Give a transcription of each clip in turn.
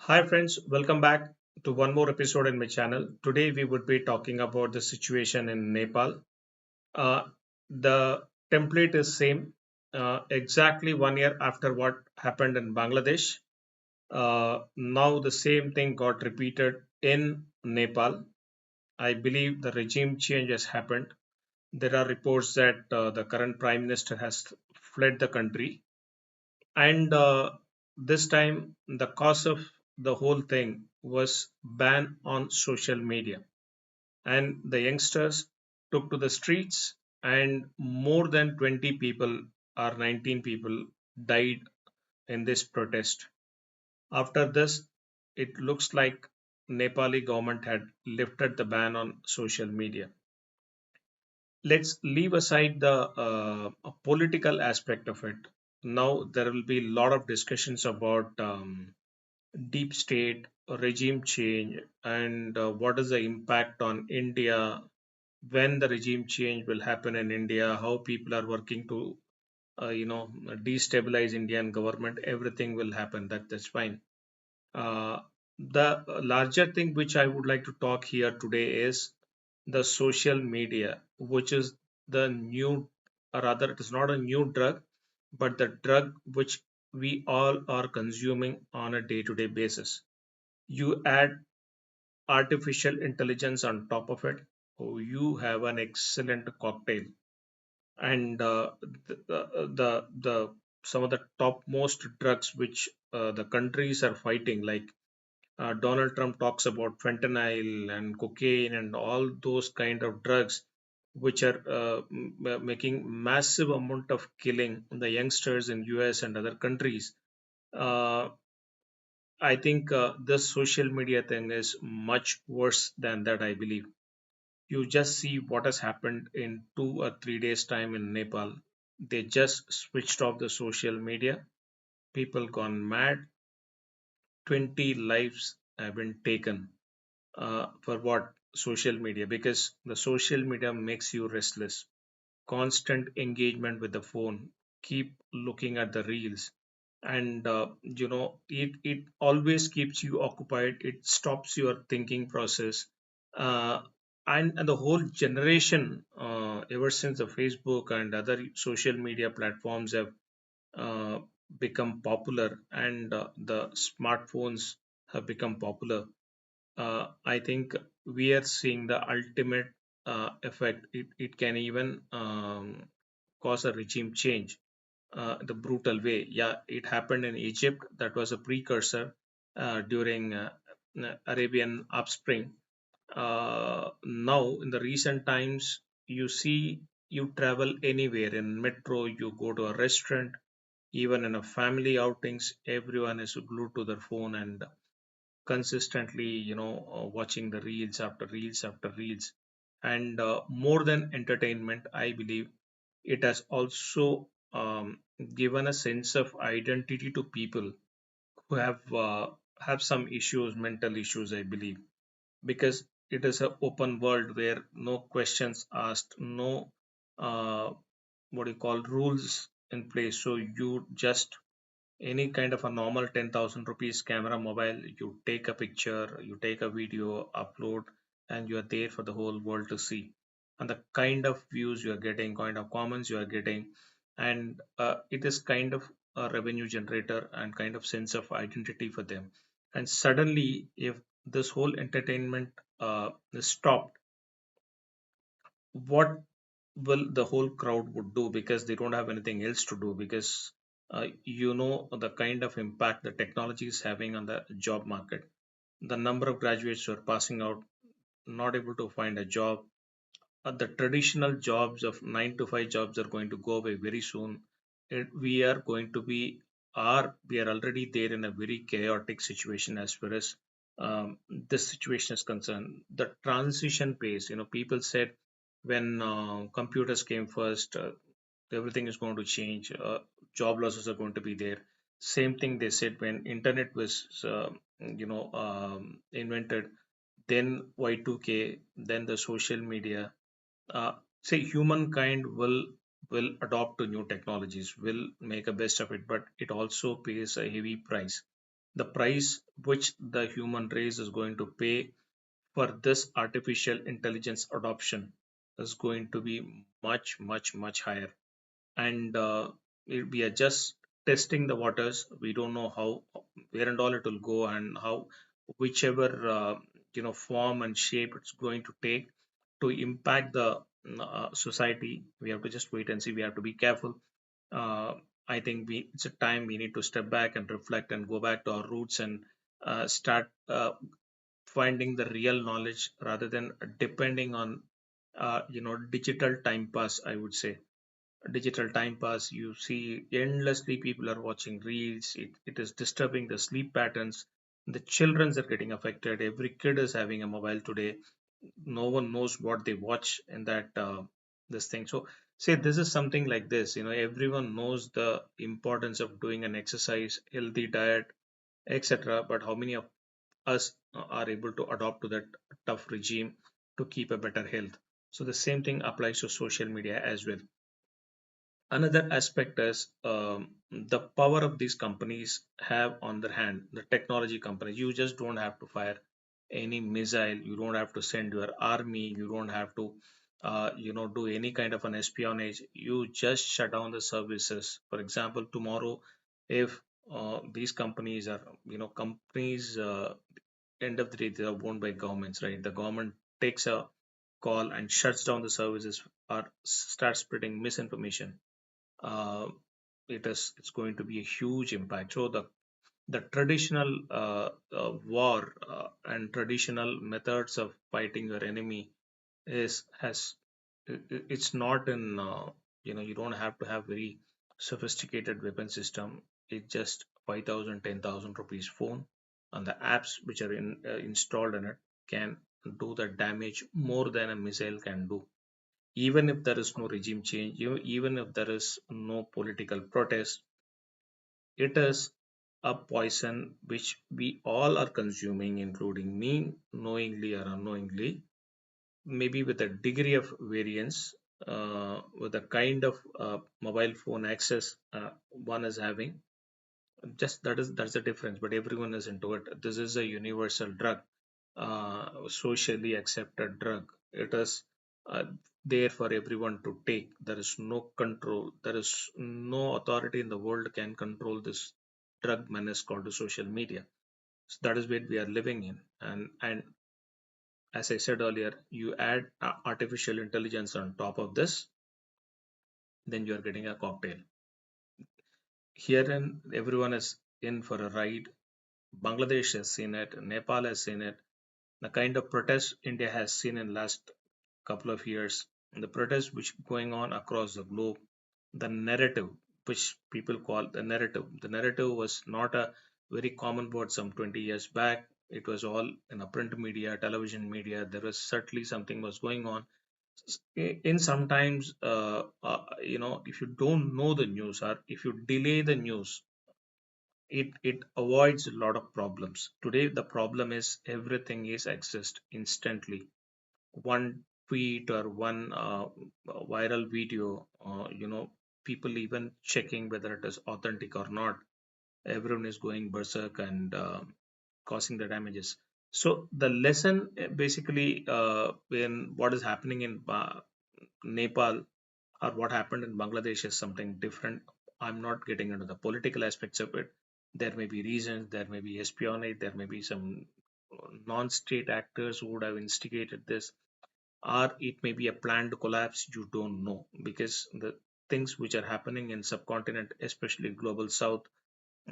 Hi friends, welcome back to one more episode in my channel. Today we would be talking about the situation in Nepal. The template is same, exactly 1 year after what happened in Bangladesh. Now the same thing got repeated in Nepal. I believe the regime change has happened. There are reports that the current prime minister has fled the country, and this time the cause of the whole thing was ban on social media, and the youngsters took to the streets, and more than 20 people or 19 people died in this protest. After this, it looks like Nepali government had lifted the ban on social media. Let's leave aside the political aspect of it. Now there will be a lot of discussions about deep state, regime change, and what is the impact on India, when the regime change will happen in India, how people are working to, destabilize Indian government. Everything will happen. That's fine. Uh, the larger thing which I would like to talk here today is the social media, which is the new, or rather, it is not a new drug, but the drug which we all are consuming on a day-to-day basis. You add artificial intelligence on top of it, oh, you have an excellent cocktail. And the some of the topmost drugs which the countries are fighting, like Donald Trump talks about fentanyl and cocaine and all those kind of drugs, which are making massive amount of killing the youngsters in US and other countries. Uh, I think this social media thing is much worse than that, I believe. You just see what has happened in 2 or 3 days' time in Nepal. They just switched off the social media. People gone mad. 20 lives have been taken for what? Social media. Because the social media makes you restless. Constant engagement with the phone. Keep looking at the reels, and it always keeps you occupied. It stops your thinking process, uh, and the whole generation, ever since the Facebook and other social media platforms have uh, become popular, and the smartphones have become popular. I think we are seeing the ultimate effect. It can even cause a regime change, the brutal way. Yeah, it happened in Egypt. That was a precursor during Arabian upspring. Now, in the recent times, you see, you travel anywhere in metro, you go to a restaurant, even in a family outings, everyone is glued to their phone and consistently, watching the reels after reels after reels. And more than entertainment, I believe it has also given a sense of identity to people who have some issues, mental issues, I believe, because it is an open world where no questions asked, no what do you call rules in place. So you just any kind of a normal 10,000 rupees camera mobile, you take a picture, you take a video, upload, and you are there for the whole world to see. And the kind of views you are getting, kind of comments you are getting, and it is kind of a revenue generator and kind of sense of identity for them. And suddenly, if this whole entertainment is stopped, what will the whole crowd would do, because they don't have anything else to do, because the kind of impact the technology is having on the job market. The number of graduates who are passing out, not able to find a job. The traditional jobs of 9 to 5 jobs are going to go away very soon. We are going to be, we are already there in a very chaotic situation as far as this situation is concerned. The transition pace, people said when computers came first, everything is going to change. Job losses are going to be there. Same thing they said when internet was, invented. Then Y2K, then the social media. Uh, Say humankind will adopt to new technologies, will make a best of it, but it also pays a heavy price. The price which the human race is going to pay for this artificial intelligence adoption is going to be much, much, much higher. And we are just testing the waters. We don't know how, where and all it will go, and how, whichever form and shape it's going to take to impact the society. We have to just wait and see. We have to be careful. uh, I think it's a time we need to step back and reflect and go back to our roots and start finding the real knowledge rather than depending on digital time pass. I would say digital time pass. You see endlessly people are watching reels. It is disturbing the sleep patterns. The childrens are getting affected. Every kid is having a mobile today. No one knows what they watch in that this thing. So say this is something like this. Everyone knows the importance of doing an exercise, healthy diet, etc. But how many of us are able to adopt to that tough regime to keep a better health? So the same thing applies to social media as well. Another aspect is the power of these companies have on their hand. The technology companies, you just don't have to fire any missile. You don't have to send your army. You don't have to do any kind of an espionage. You just shut down the services. For example, tomorrow, if these companies are, companies, end of the day, they are owned by governments, right? The government takes a call and shuts down the services or starts spreading misinformation. uh, it's going to be a huge impact. So the traditional war and traditional methods of fighting your enemy is has it's not in you don't have to have very sophisticated weapon system. It's just 5,000, 10,000 rupees phone, and the apps which are installed in it can do the damage more than a missile can do. Even if there is no regime change, even if there is no political protest, it is a poison which we all are consuming, including me, knowingly or unknowingly, maybe with a degree of variance, with the kind of mobile phone access one is having. Just that's the difference, but everyone is into it. This is a universal drug, socially accepted drug. It is uh, there for everyone to take. There is no control. There is no authority in the world can control this drug menace called the social media. So that is what we are living in. And as I said earlier, you add artificial intelligence on top of this, then you are getting a cocktail. Herein, everyone is in for a ride. Bangladesh has seen it, Nepal has seen it. The kind of protest India has seen in last couple of years, the protests which going on across the globe, the narrative which people call the narrative was not a very common word some 20 years back. It was all in a print media, television media. There was certainly something was going on. In sometimes, if you don't know the news or if you delay the news, it avoids a lot of problems. Today, the problem is everything is accessed instantly. One tweet or one viral video, people even checking whether it is authentic or not. Everyone is going berserk and causing the damages. So the lesson basically in what is happening in Nepal or what happened in Bangladesh is something different. I'm not getting into the political aspects of it. There may be reasons, there may be espionage, there may be some non-state actors who would have instigated this, or it may be a planned collapse. You don't know, because the things which are happening in subcontinent, especially global south,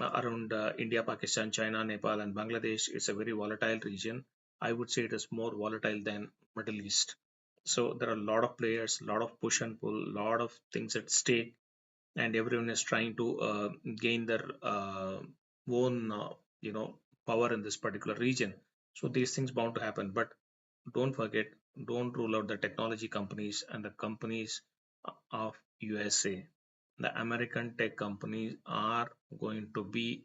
around India, Pakistan, China, Nepal, and Bangladesh, it's a very volatile region. I would say it is more volatile than Middle East. So there are a lot of players, a lot of push and pull, a lot of things at stake, and everyone is trying to gain their own, power in this particular region. So these things bound to happen. But don't forget, don't rule out the technology companies and the companies of USA. The American tech companies are going to be,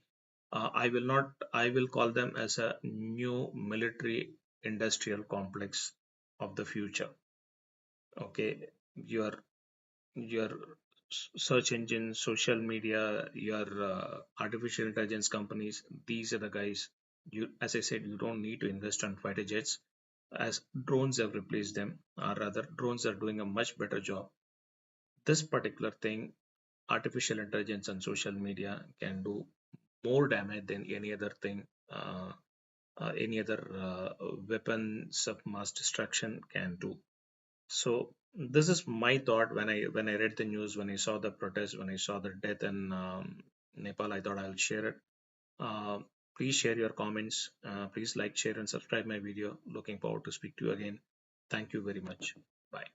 I will call them as a new military industrial complex of the future. Okay, your your search engines, social media, your artificial intelligence companies, these are the guys. You, as I said, you don't need to invest on fighter jets, as drones have replaced them, or rather, drones are doing a much better job. This particular thing, artificial intelligence and social media, can do more damage than any other thing. Any other weapons of mass destruction can do. So this is my thought when I read the news, when I saw the protest, when I saw the death in Nepal. I thought I'll share it. Uh, Please share your comments. Please like, share, and subscribe my video. Looking forward to speak to you again. Thank you very much. Bye.